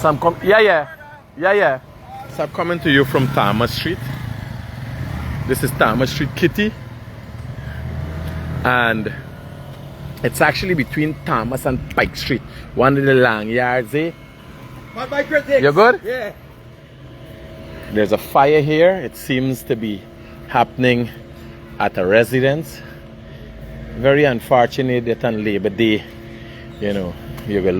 Yeah. So I'm coming to you from Thomas Street. This is Thomas Street, Kitty. And it's actually between Thomas and Pike Street. One of the long yards, eh? My critics. You good? Yeah. There's a fire here. It seems to be happening at a residence. Very unfortunate that on Labor Day, you know, you could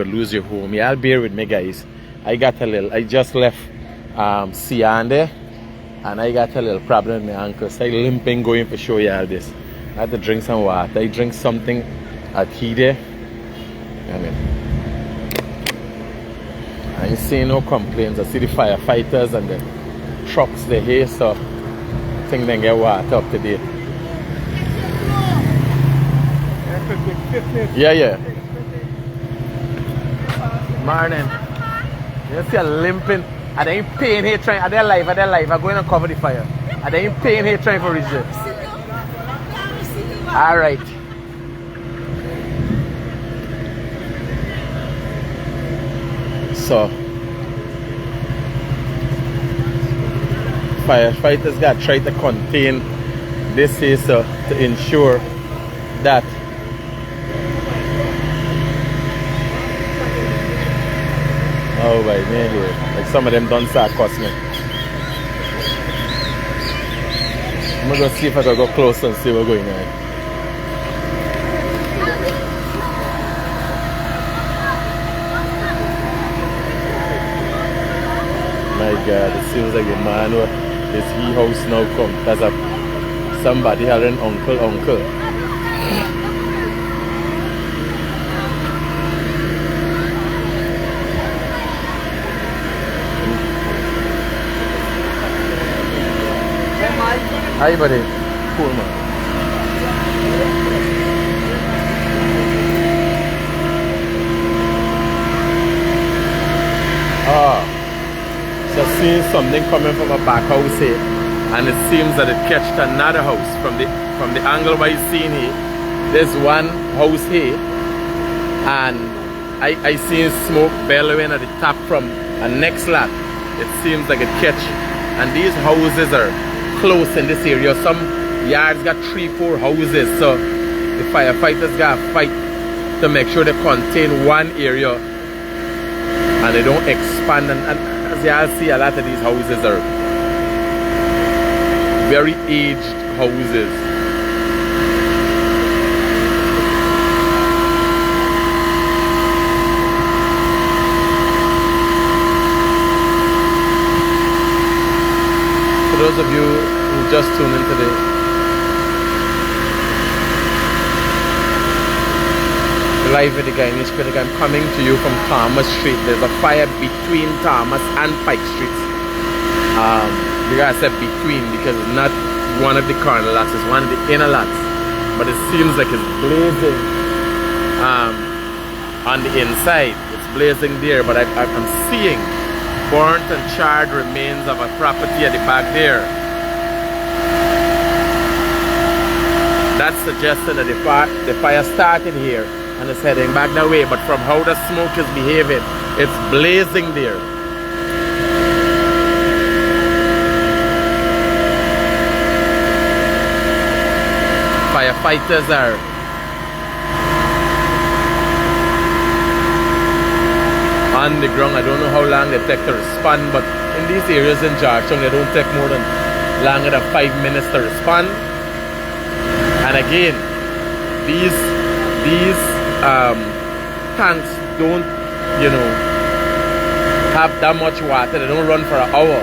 lose your home. Y'all bear with me, guys. I just left Siande, and I got a little problem with my ankle. So I'm limping going to show y'all this. I had to drink some water. I drink something at Hide. I ain't seeing no complaints. I see the firefighters and the trucks they're here, so I think they get water up today. Yeah. Morning. You see a limping. And they ain't paying here trying. Are they alive? I'm going to cover the fire. And they ain't paying here trying for reach it. Alright. So firefighters got to try to contain this is to ensure that oh my man, like some of them don't start cussing me. I'm gonna see if I can go closer and see what's going on. My God, it seems like a man who is he house now come. There's somebody hollering uncle. Hi buddy, cool man. So seeing something coming from a back house here, and it seems that it catched another house from the angle where you're seeing here. There's one house here, and I see smoke bellowing at the top from a next lot. It seems like it catch, and these houses are close in this area. Some yards got 3-4 houses, so the firefighters got to fight to make sure they contain one area and they don't expand. And as y'all see, a lot of these houses are very aged houses. For those of you who just tuned in today, live with the Guyanese critic, I'm coming to you from Thomas Street. There's a fire between Thomas and Pike Streets. The guy said between because it's not one of the corner lots, it's one of the inner lots. But it seems like it's blazing on the inside. It's blazing there, but I'm seeing burnt and charred remains of a property at the back there. That's suggesting that the fire started here and it's heading back that way, but from how the smoke is behaving, it's blazing there. Firefighters are on the ground. I don't know how long they take to respond, but in these areas in Georgetown, they don't take more than longer than 5 minutes to respond. And again, these tanks don't, have that much water. They don't run for an hour.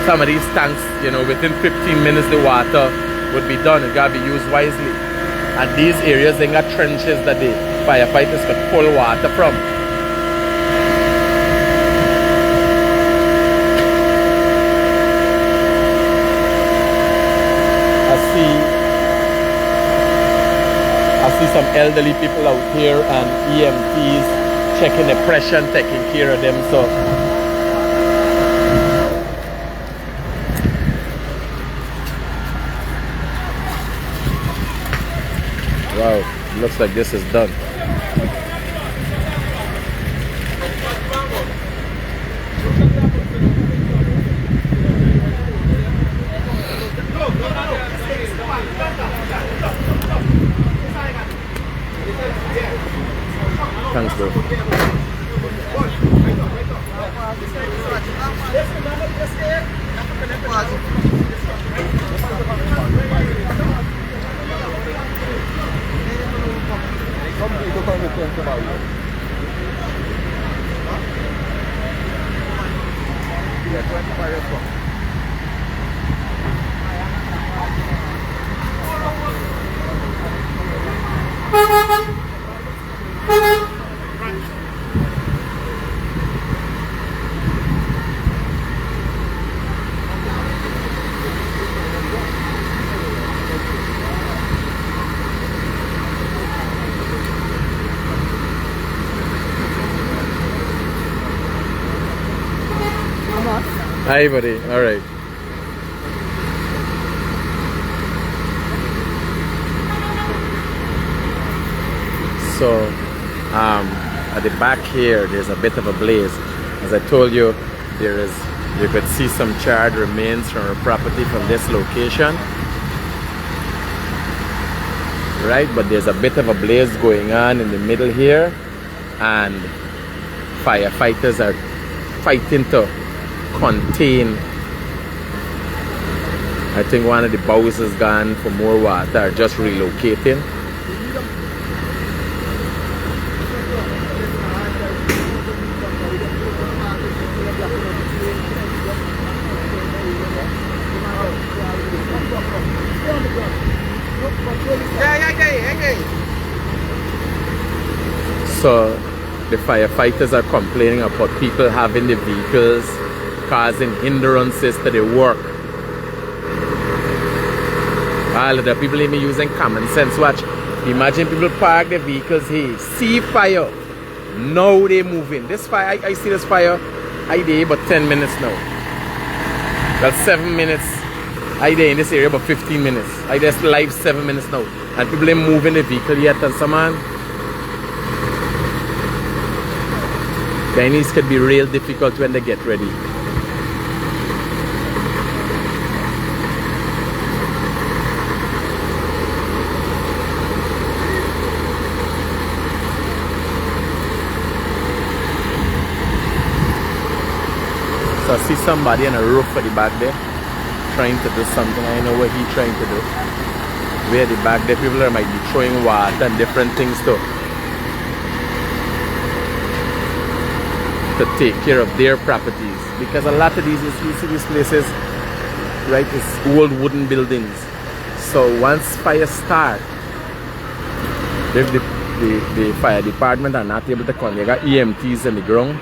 Some of these tanks, within 15 minutes the water would be done. It gotta be used wisely. And these areas, they got trenches that the firefighters could pull water from. I see some elderly people out here and EMTs checking the pressure and taking care of them. So wow, looks like this is done. Thanks, bro. Hi, buddy. All right. So, at the back here, there's a bit of a blaze. As I told you, you could see some charred remains from a property from this location. Right, but there's a bit of a blaze going on in the middle here, and firefighters are fighting to contain. I think one of the bows has gone for more water, just relocating. So the firefighters are complaining about people having the vehicles causing hindrances to the work. All of the people even using common sense. Watch. Imagine people park their vehicles here, see fire. Now they moving. This fire, I see this fire, I there about 10 minutes now. Well, 7 minutes. I there in this area about 15 minutes. I just live 7 minutes now. And people ain't moving the vehicle yet. And some man, Guyanese could be real difficult when they get ready. So I see somebody on a roof at the back there trying to do something. I know what he's trying to do. Where the back there people might be throwing water and different things to take care of their properties, because a lot of these, you see these places, right, is old wooden buildings. So once fire start, if the fire department are not able to contain, they got EMTs in the ground.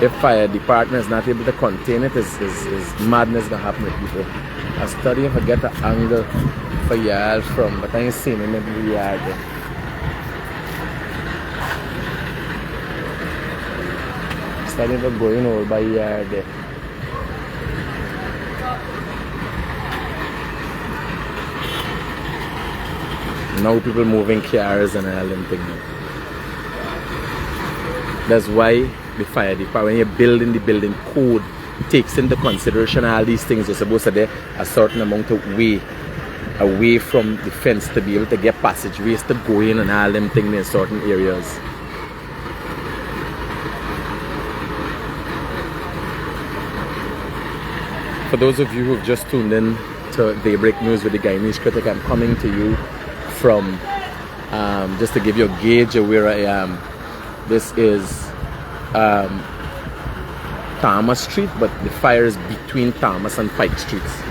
If fire department is not able to contain it, is madness gonna happen with people. I study if I get an angle for y'all from, but I ain't seen it in the yard there. Studying for going over by yard there. Now people moving cars and all them things. That's why the fire department, when you're building the building code, takes into consideration all these things. You're supposed to be a certain amount of way away from the fence to be able to get passageways to go in and all them things in certain areas. For those of you who have just tuned in to Daybreak News with the Guyanese Critic, I'm coming to you from, just to give you a gauge of where I am. This is Thomas Street, but the fire is between Thomas and Pike Streets.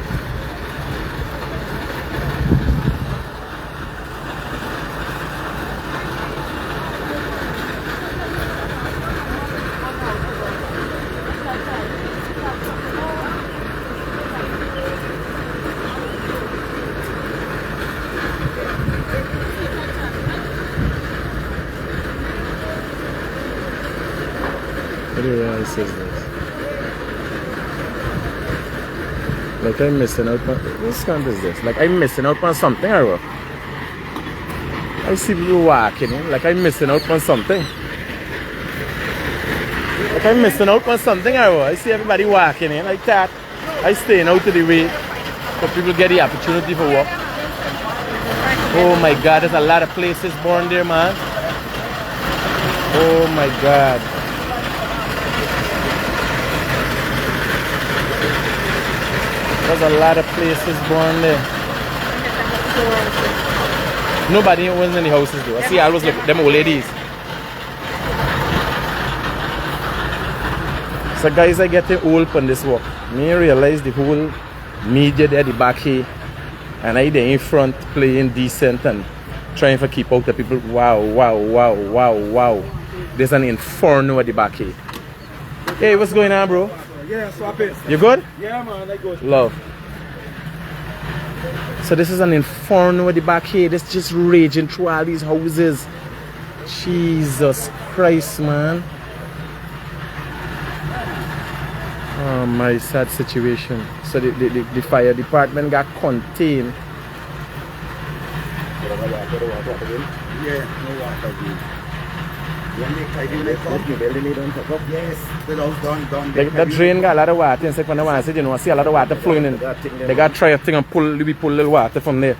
What do you realize is this? Like I'm missing out on, what kind is this? Like I'm missing out on something or what? I see people walking in, like I'm missing out on something. Like I'm missing out on something or what? I see everybody walking in like that. I staying out of the way so people get the opportunity for walk. Oh my God, there's a lot of places born there, man. Oh my God. There's a lot of places born there. Nobody was in the houses though. I see I was looking them old ladies. So guys, I get old on this walk. Me realize the whole media there at the back here, and I there in front playing decent and trying to keep out the people. Wow, wow, wow, wow, wow. There's an Inferno at the back here. Hey, what's going on, bro? Yeah, swap it. You good? Yeah, man, I good. Love. So this is an Inferno at the back here. This just raging through all these houses. Jesus Christ, man. Oh, my sad situation. So the fire department got contained. Yeah, no water. Yes, the house done. The drain got a lot of water inside from the one. You know, I see a lot of water flowing in. They got to try a thing and pull a little water from there.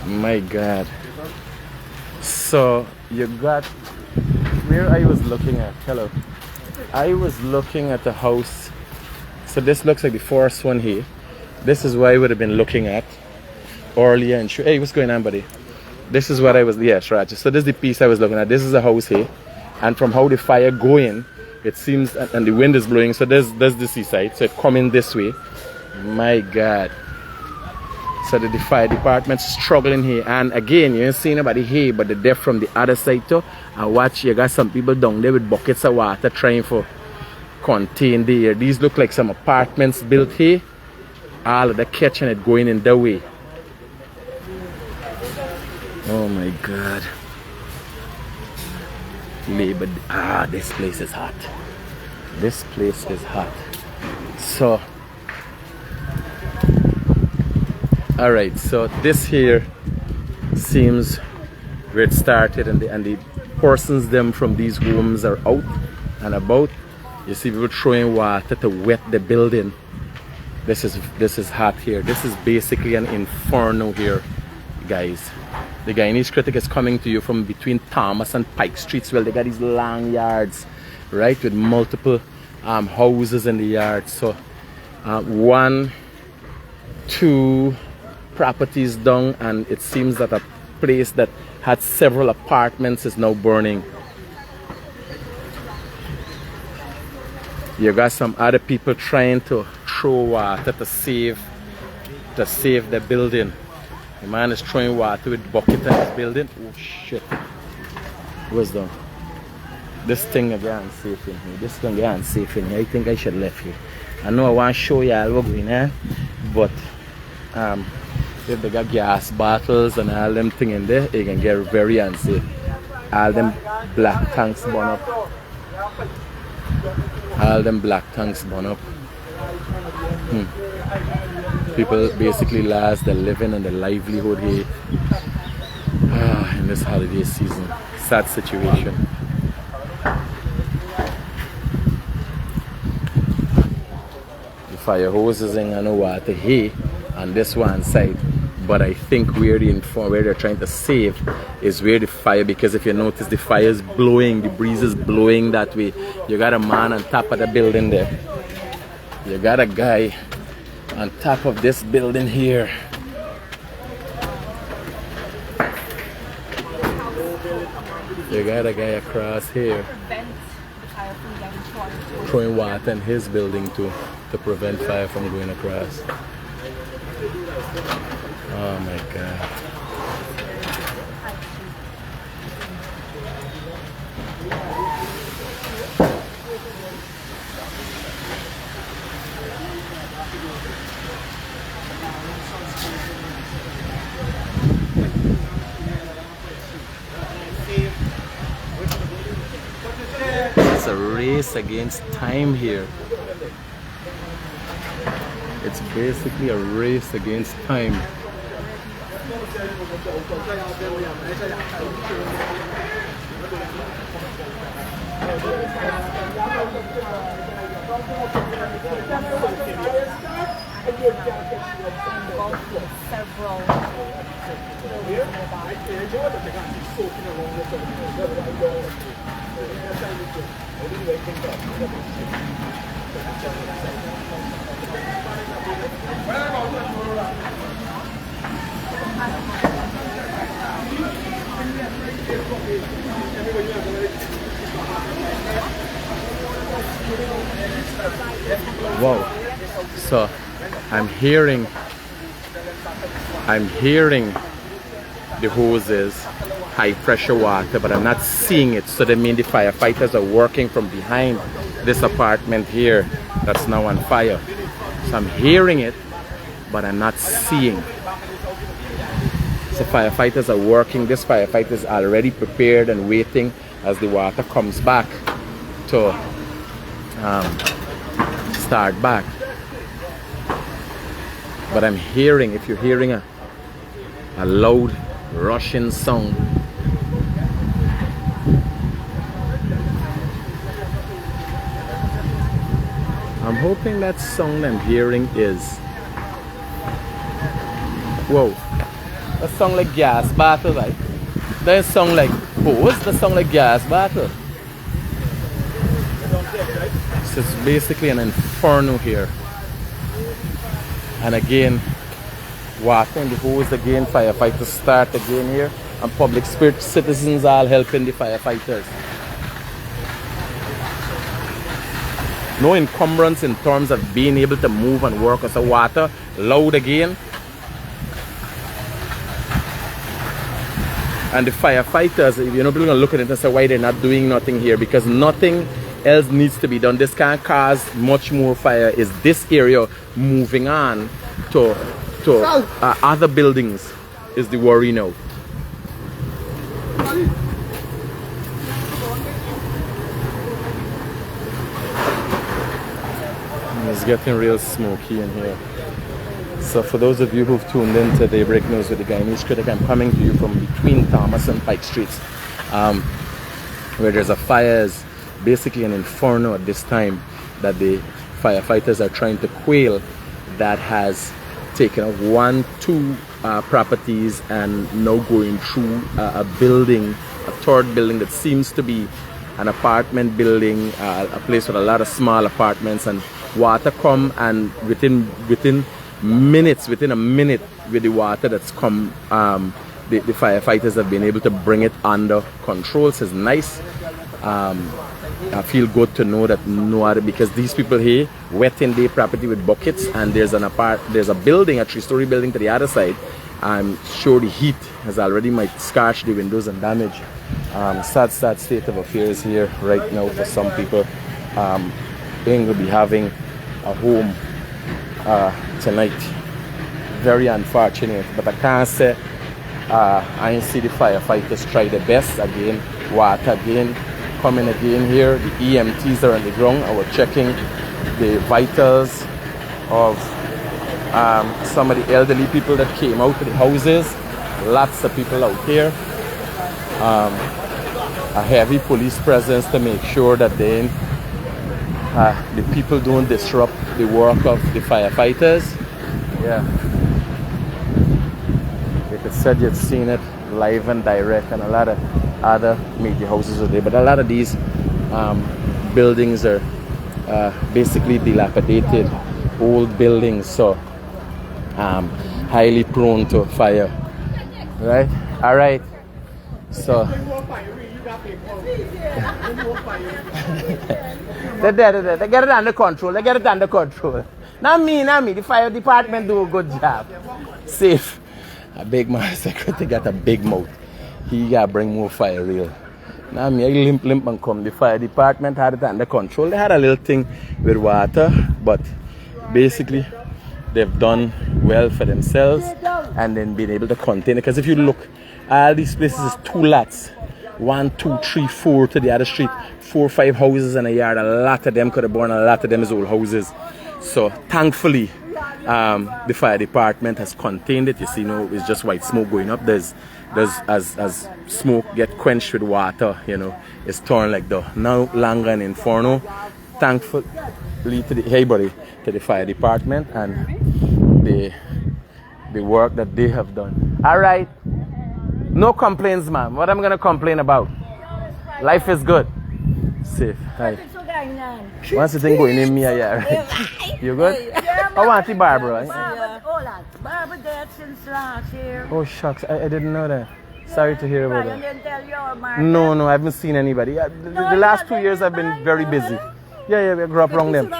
My God. So you got where I was looking at. Hello. I was looking at the house. So this looks like the first one here. This is what I would have been looking at earlier. And hey, what's going on, buddy? This is what I was, yes, right. So this is the piece I was looking at. This is a house here. And from how the fire going, it seems, and the wind is blowing. So there's the seaside. So it coming this way. My God. So the fire department's struggling here. And again, you ain't seeing nobody here, but they're from the other side too. And watch, you got some people down there with buckets of water trying to contain the air. These look like some apartments built here. All of the catching it going in the way. Oh my God. This place is hot. This place is hot. So all right, so this here seems where it started, and the persons them from these homes are out and about. You see people throwing water to wet the building. This is hot here. This is basically an Inferno here, guys. The Guyanese critic is coming to you from between Thomas and Pike streets. Well, they got these long yards, right, with multiple houses in the yard. So 1, 2 properties down, and it seems that a place that had several apartments is now burning. You got some other people trying to throw water to save the building. The man is throwing water with bucket at his building. Oh shit. What's done? This thing again safe in here. This thing again safe in here. I think I should left here. I know I want to show y'all what's going on, but if they got gas bottles and all them thing in there, it can get very unsafe. All them black tanks burn up. All them black tanks burn up. People basically lost their living and their livelihood here in this holiday season. Sad situation. The fire hoses ain't got no water here on this one side, but I think where they're trying to save is where the fire, because if you notice the fire is blowing, the breeze is blowing that way. You got a man on top of the building there. You got a guy on top of this building here. You got a guy across here throwing water in his building to prevent fire from going across. Oh my God. It's a race against time here. It's basically a race against time. engulfed in several buildings Wow. So I'm hearing the hoses, high pressure water, but I'm not seeing it. So that means the firefighters are working from behind this apartment here that's now on fire. So I'm hearing it, but I'm not seeing. So firefighters are working. This firefighter is already prepared and waiting as the water comes back to start back. But I'm hearing, if you're hearing a loud rushing sound, I'm hoping that sound I'm hearing is, whoa, that sound like gas battle, right? That sound like hose, that sound like gas battle. So it's basically an inferno here. And again, water in the hose again, firefighters start again here, and public spirit citizens all helping the firefighters. No encumbrance in terms of being able to move and work as a water, loud again. And the firefighters, you're not going to look at it and say why they're not doing nothing here, because nothing else needs to be done. This can't cause much more fire. Is this area moving on to other buildings is the worry now. It's getting real smoky in here. So for those of you who've tuned in to Daybreak News with the Guyanese Critic, I'm coming to you from between Thomas and Pike Streets, where there's a fire, is basically an inferno at this time that the firefighters are trying to quell, that has taken out two properties and now going through a building, a third building that seems to be an apartment building, a place with a lot of small apartments, and water come, and within a minute with the water that's come, the firefighters have been able to bring it under control. So it's nice. I feel good to know that no other, because these people here wetting their property with buckets, and there's a building, a 3-story building to the other side. I'm sure the heat has already might scorch the windows and damage. Sad state of affairs here right now for some people. They will be having a home tonight. Very unfortunate, but I can't say I ain't see the firefighters try their best. Again, water again coming again here. The EMTs are on the ground, and we're checking the vitals of some of the elderly people that came out of the houses. Lots of people out here. A heavy police presence to make sure that the people don't disrupt the work of the firefighters. Yeah, like I said, you've seen it live and direct, and a lot of other major houses are there, but a lot of these buildings are basically dilapidated old buildings, so highly prone to fire. Right? All right. So they get it under control. They get it under control. Not me. The fire department do a good job. Safe. A big man secretary got a big mouth. He gotta bring more fire real. Now me, I limp and come. The fire department had it under control. They had a little thing with water, but basically they've done well for themselves and then been able to contain it. Because if you look, all these places is 2 lots. 1, 2, 3, 4 to the other street. 4, 5 houses in a yard. A lot of them could have burned. A lot of them is old houses. So thankfully, the fire department has contained it. You see, it's just white smoke going up. There's as smoke get quenched with water, it's turned like the no longer an inferno. Thankfully to the to the fire department, and the work that they have done. All right. No complaints, ma'am. What I'm gonna complain about? Life is good. Safe. Hi. What's the thing going in me here? Right? You good? I want the Barbara. Barbara dead since last year. Oh shucks, I didn't know that. Sorry to hear about Brian that. didn't tell you or Martha? No, I haven't seen anybody. The last 2 years I've been very busy. Yeah, we grew up around them.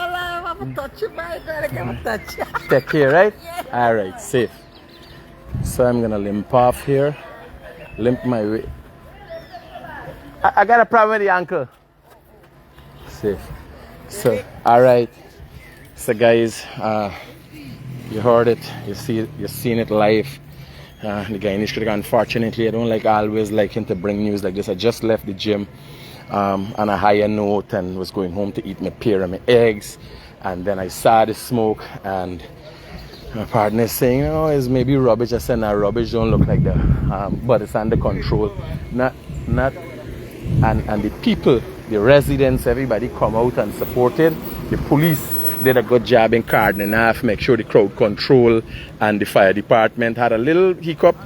Take care, right? All right, safe. So I'm gonna limp off here. Limp my way. I got a problem with the ankle. Safe. So, all right. So guys, you heard it. You see it. You've seen it live. The Guyanese critic. Unfortunately, I don't always like him to bring news like this. I just left the gym on a higher note and was going home to eat my pear and my eggs, and then I saw the smoke, and my partner is saying, "Oh, it's maybe rubbish." I said, "No, rubbish don't look like that, but it's under control." Not, and the people, the residents, everybody come out and supported. The police did a good job in cardoning off, make sure the crowd control, and the fire department had a little hiccup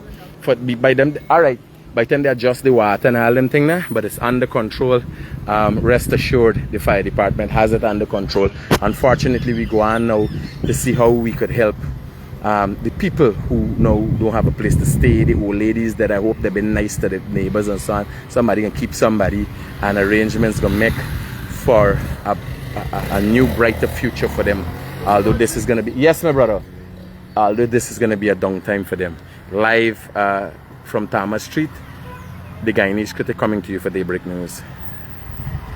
by them. All right, by the time they adjust the water and all them thing now, but it's under control. Rest assured, the fire department has it under control. Unfortunately, we go on now to see how we could help the people who now don't have a place to stay, the old ladies that I hope they've been nice to the neighbors and so on. Somebody can keep somebody, and arrangements gonna make for a new brighter future for them. Although this is gonna be, yes my brother, although this is gonna be a downtime for them. Live from Thomas Street, the Guyanese critic coming to you for Daybreak News.